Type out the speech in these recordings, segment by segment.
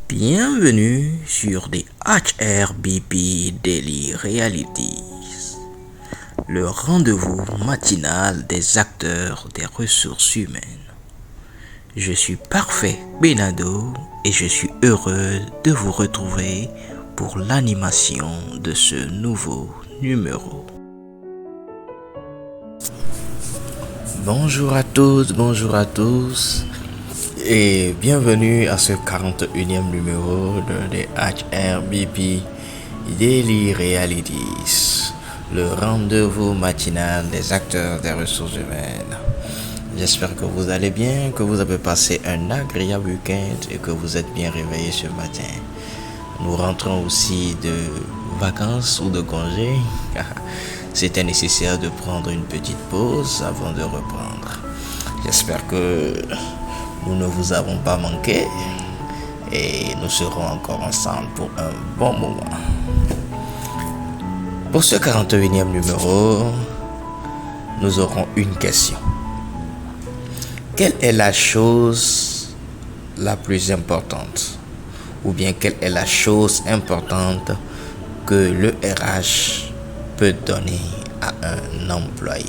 Bienvenue sur des HRBP Daily Realities, le rendez-vous matinal des acteurs des ressources humaines. Je suis Parfait Benado et je suis heureux de vous retrouver pour l'animation de ce nouveau numéro. Bonjour à toutes, bonjour à tous et bienvenue à ce 41e numéro de HRBP Daily Realities, le rendez-vous matinal des acteurs des ressources humaines. J'espère que vous allez bien, que vous avez passé un agréable week-end et que vous êtes bien réveillés ce matin. Nous rentrons aussi de vacances ou de congés. C'était nécessaire de prendre une petite pause avant de reprendre. J'espère que nous ne vous avons pas manqué et nous serons encore ensemble pour un bon moment. Pour ce 41e numéro, nous aurons une question. Quelle est la chose la plus importante? Ou bien quelle est la chose importante que le RH peut donner à un employé?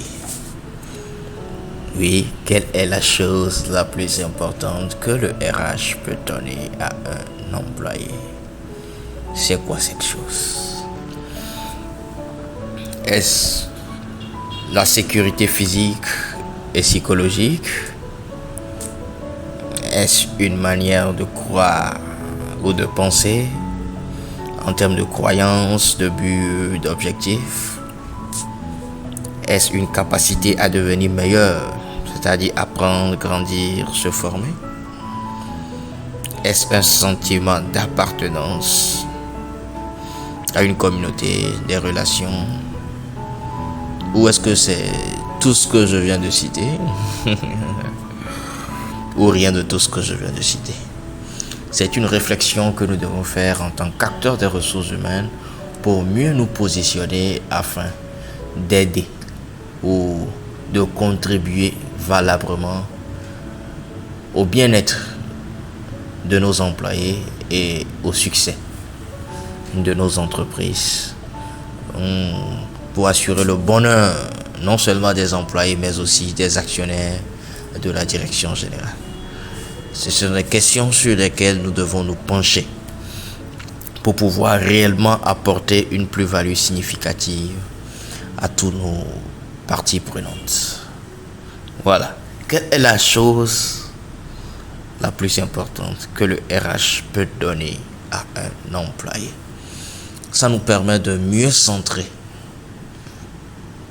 Oui, quelle est la chose la plus importante que le RH peut donner à un employé? C'est quoi cette chose? Est-ce la sécurité physique et psychologique? Est-ce une manière de croire ou de penser en termes de croyances, de buts, d'objectifs? Est-ce une capacité à devenir meilleur, c'est-à-dire apprendre, grandir, se former? Est-ce un sentiment d'appartenance à une communauté, des relations? Ou est-ce que c'est tout ce que je viens de citer? Ou rien de tout ce que je viens de citer? C'est une réflexion que nous devons faire en tant qu'acteurs des ressources humaines pour mieux nous positionner afin d'aider ou de contribuer valablement au bien-être de nos employés et au succès de nos entreprises, pour assurer le bonheur non seulement des employés mais aussi des actionnaires, de la direction générale. Ce sont des questions sur lesquelles nous devons nous pencher pour pouvoir réellement apporter une plus-value significative à tous nos parties prenantes. Voilà. Quelle est la chose la plus importante que le RH peut donner à un employé? Ça nous permet de mieux centrer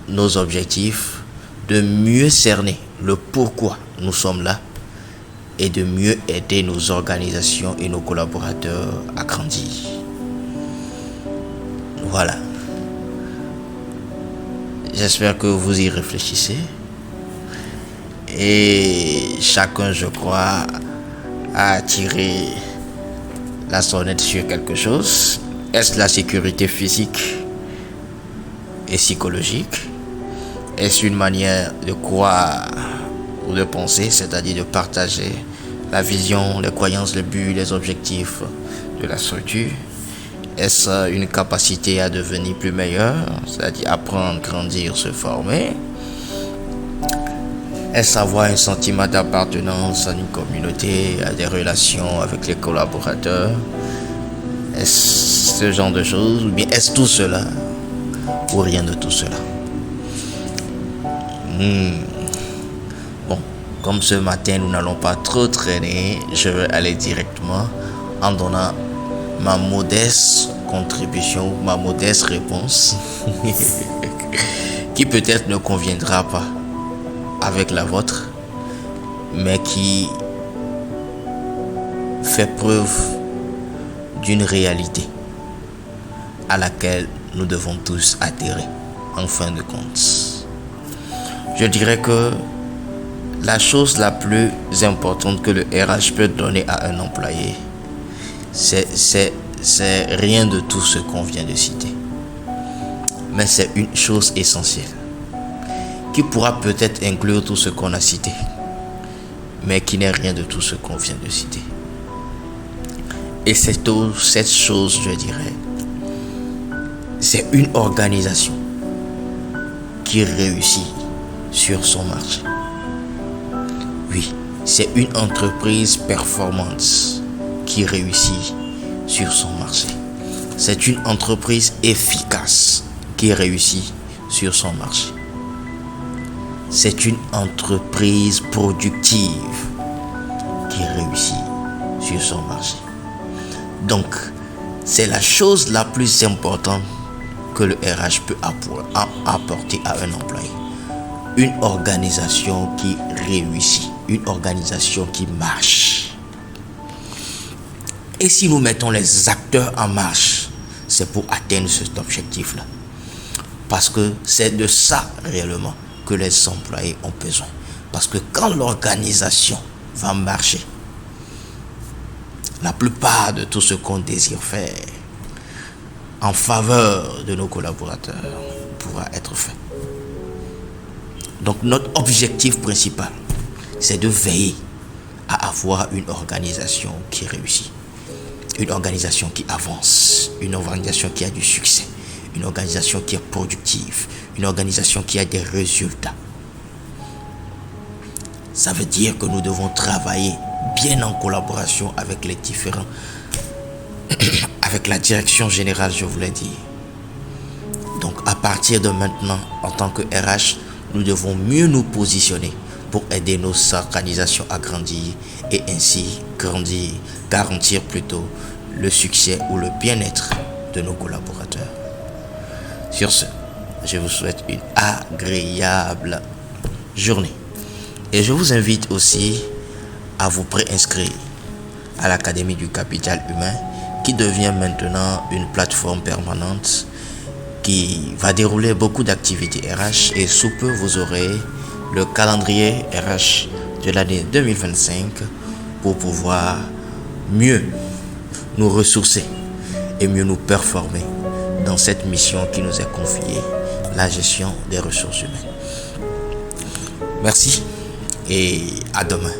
nos objectifs, de mieux cerner le pourquoi nous sommes là et de mieux aider nos organisations et nos collaborateurs à grandir. Voilà. J'espère que vous y réfléchissez et chacun, je crois, a tiré la sonnette sur quelque chose. Est-ce la sécurité physique et psychologique? Est-ce une manière de croire ou de penser, c'est-à-dire de partager la vision, les croyances, les buts, les objectifs de la structure? Est-ce une capacité à devenir plus meilleur, c'est-à-dire apprendre, grandir, se former? Est-ce avoir un sentiment d'appartenance à une communauté, à des relations avec les collaborateurs? Est-ce ce genre de choses? Ou bien est-ce tout cela ou rien de tout cela? Bon, comme ce matin nous n'allons pas trop traîner, je vais aller directement en donnant ma modeste contribution, ma modeste réponse qui peut-être ne conviendra pas avec la vôtre, mais qui fait preuve d'une réalité à laquelle nous devons tous adhérer en fin de compte. Je dirais que la chose la plus importante que le RH peut donner à un employé, c'est rien de tout ce qu'on vient de citer. Mais c'est une chose essentielle qui pourra peut-être inclure tout ce qu'on a cité, mais qui n'est rien de tout ce qu'on vient de citer. Et cette chose, je dirais, c'est une organisation qui réussit sur son marché. Oui, c'est une entreprise performante qui réussit sur son marché. C'est une entreprise efficace qui réussit sur son marché. C'est une entreprise productive qui réussit sur son marché. Donc, c'est la chose la plus importante que le RH peut apporter à un employé. Une organisation qui réussit, une organisation qui marche. Et si nous mettons les acteurs en marche, c'est pour atteindre cet objectif-là. Parce que c'est de ça réellement que les employés ont besoin. Parce que quand l'organisation va marcher, la plupart de tout ce qu'on désire faire en faveur de nos collaborateurs pourra être fait. Donc notre objectif principal, c'est de veiller à avoir une organisation qui réussit, une organisation qui avance, une organisation qui a du succès, une organisation qui est productive, une organisation qui a des résultats. Ça veut dire que nous devons travailler bien en collaboration avec les différents, avec la direction générale, je vous l'ai dit. Donc à partir de maintenant, en tant que RH, nous devons mieux nous positionner pour aider nos organisations à grandir et ainsi garantir plutôt le succès ou le bien-être de nos collaborateurs. Sur ce, je vous souhaite une agréable journée. Et je vous invite aussi à vous préinscrire à l'Académie du Capital Humain qui devient maintenant une plateforme permanente qui va dérouler beaucoup d'activités RH et sous peu vous aurez le calendrier RH de l'année 2025 pour pouvoir mieux nous ressourcer et mieux nous performer dans cette mission qui nous est confiée, la gestion des ressources humaines. Merci et à demain.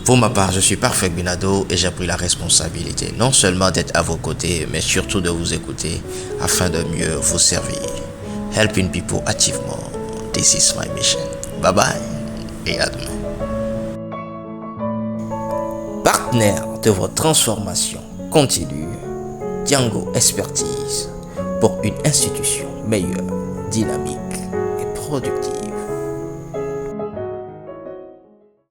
Pour ma part, je suis Parfait Binado et j'ai pris la responsabilité non seulement d'être à vos côtés, mais surtout de vous écouter afin de mieux vous servir. Helping people achieve more. This is my mission. Bye bye et à demain. Partenaire de votre transformation continue, Django Expertise pour une institution meilleure, dynamique et productive.